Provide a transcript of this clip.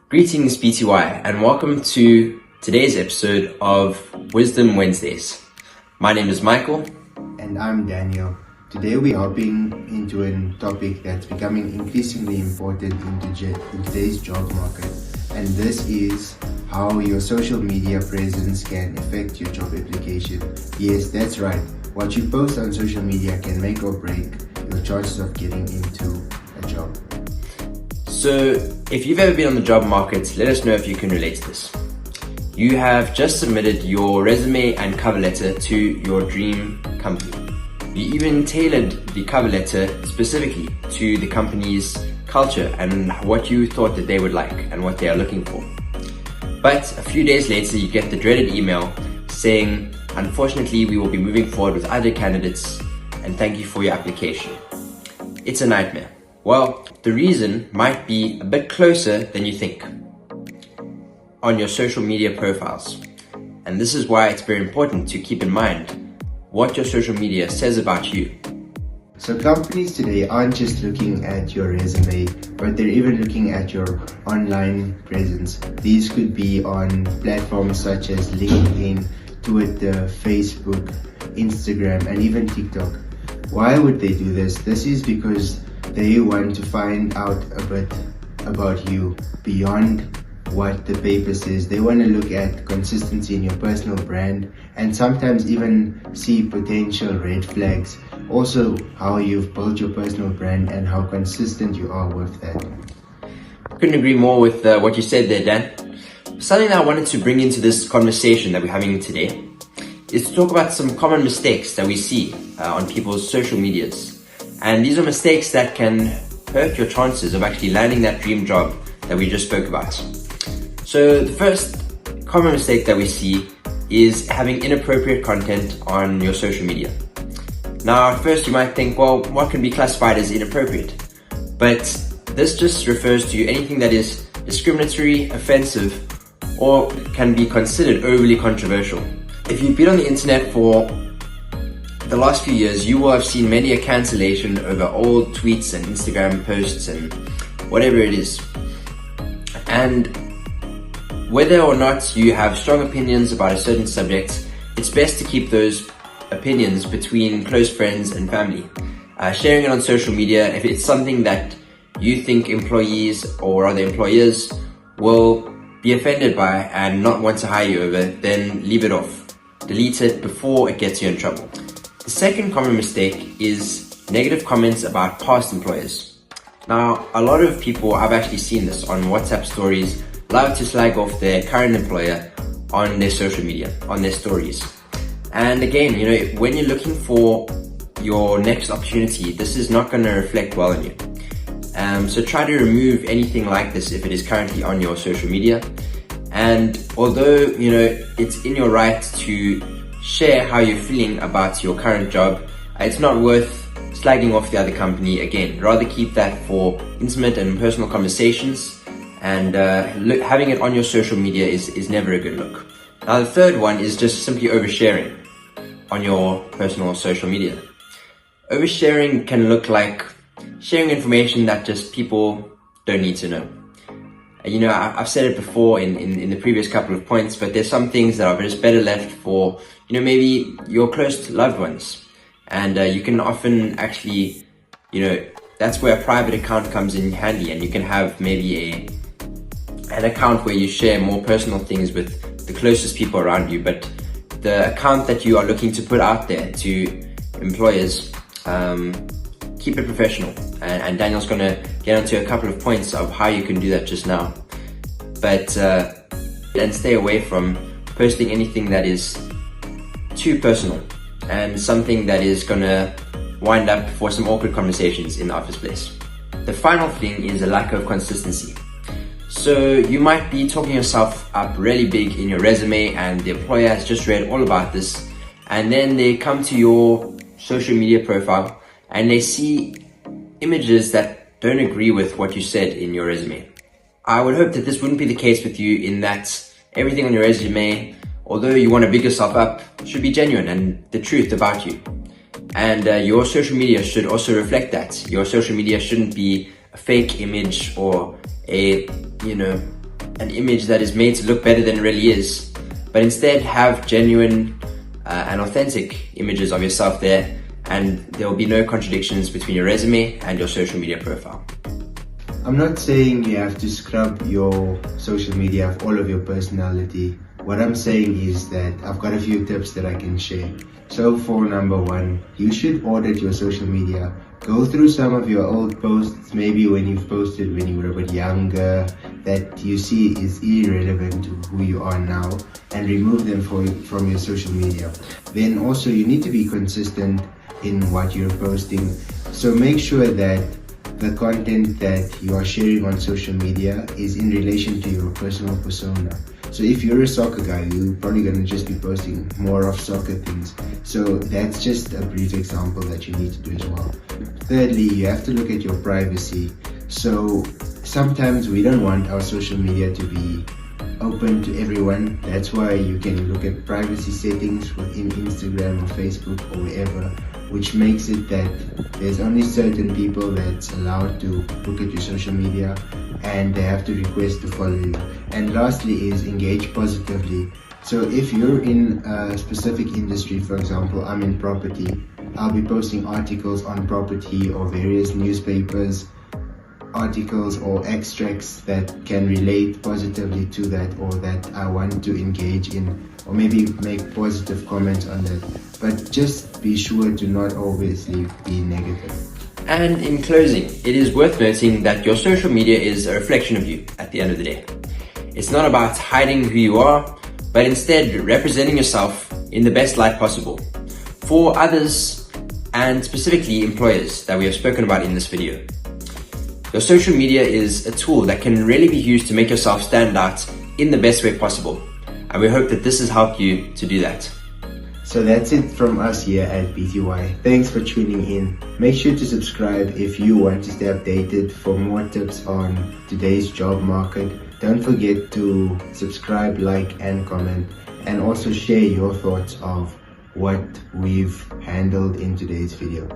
Greetings BTY and welcome to today's episode of Wisdom Wednesdays. My name is Michael. And I'm Daniel. Today we're hopping into a topic that's becoming increasingly important in today's job market. And this is how your social media presence can affect your job application. Yes, that's right. What you post on social media can make or break your chances of getting into a job. So if you've ever been on the job market, let us know if you can relate to this. You have just submitted your resume and cover letter to your dream company. You even tailored the cover letter specifically to the company's culture and what you thought that they would like and what they are looking for. But a few days later, you get the dreaded email saying, unfortunately, we will be moving forward with other candidates and thank you for your application. It's a nightmare. Well, the reason might be a bit closer than you think on your social media profiles. And this is why it's very important to keep in mind what your social media says about you. So companies today aren't just looking at your resume, but they're even looking at your online presence. These could be on platforms such as LinkedIn, Twitter, Facebook, Instagram, and even TikTok. Why would they do this? This is because they want to find out a bit about you beyond what the paper says. They want to look at consistency in your personal brand and sometimes even see potential red flags. Also, how you've built your personal brand and how consistent you are with that. Couldn't agree more with what you said there, Dan. Something that I wanted to bring into this conversation that we're having today is to talk about some common mistakes that we see on people's social medias. And these are mistakes that can hurt your chances of actually landing that dream job that we just spoke about. So the first common mistake that we see is having inappropriate content on your social media. Now, at first you might think, well, what can be classified as inappropriate? But this just refers to anything that is discriminatory, offensive, or can be considered overly controversial. If you've been on the internet for the last few years, you will have seen many a cancellation over old tweets and Instagram posts and whatever it is. And whether or not you have strong opinions about a certain subject, it's best to keep those opinions between close friends and family. Sharing it on social media, if it's something that you think employees or other employers will be offended by and not want to hire you over, then leave it off. Delete it before it gets you in trouble. The second common mistake is negative comments about past employers. Now, a lot of people, I've actually seen this on WhatsApp stories, love to slag off their current employer on their social media, on their stories. And again, when you're looking for your next opportunity, this is not going to reflect well on you. So try to remove anything like this if it is currently on your social media. And although, it's in your right to share how you're feeling about your current job, it's not worth slagging off the other company again. Rather keep that for intimate and personal conversations, and having it on your social media is never a good look. Now the third one is just simply oversharing on your personal social media. Oversharing can look like sharing information that just people don't need to know. I've said it before in the previous couple of points, but there's some things that are just better left for, maybe your close loved ones. And you can often actually, that's where a private account comes in handy, and you can have maybe an account where you share more personal things with the closest people around you. But the account that you are looking to put out there to employers, keep it professional. And Daniel's going to get onto a couple of points of how you can do that just now. But and stay away from posting anything that is too personal and something that is going to wind up for some awkward conversations in the office place. The final thing is a lack of consistency. So you might be talking yourself up really big in your resume and the employer has just read all about this, and then they come to your social media profile and they see images that don't agree with what you said in your resume. I would hope that this wouldn't be the case with you, in that everything on your resume, although you want to big yourself up, should be genuine and the truth about you. And your social media should also reflect that. Your social media shouldn't be a fake image or a an image that is made to look better than it really is, but instead have genuine and authentic images of yourself there, and there will be no contradictions between your resume and your social media profile. I'm not saying you have to scrub your social media of all of your personality. What I'm saying is that I've got a few tips that I can share. So for number one, you should audit your social media. Go through some of your old posts, maybe when you've posted when you were a bit younger, that you see is irrelevant to who you are now, and remove them from your social media. Then also you need to be consistent in what you're posting. So make sure that the content that you are sharing on social media is in relation to your personal persona. So if you're a soccer guy, you're probably going to just be posting more of soccer things. So that's just a brief example that you need to do as well. Thirdly, you have to look at your privacy. So sometimes we don't want our social media to be open to everyone. That's why you can look at privacy settings within Instagram or Facebook or wherever, which makes it that there's only certain people that's allowed to look at your social media, and they have to request to follow you. And lastly is engage positively. So if you're in a specific industry, for example, I'm in property, I'll be posting articles on property or various newspapers, articles or extracts that can relate positively to that, or that I want to engage in, or maybe make positive comments on that. But just be sure to not obviously be negative. And in closing, it is worth noting that your social media is a reflection of you at the end of the day. It's not about hiding who you are, but instead representing yourself in the best light possible for others, and specifically employers that we have spoken about in this video. Your social media is a tool that can really be used to make yourself stand out in the best way possible. And we hope that this has helped you to do that. So that's it from us here at BTY. Thanks for tuning in. Make sure to subscribe if you want to stay updated for more tips on today's job market. Don't forget to subscribe, like, and comment, and also share your thoughts of what we've handled in today's video.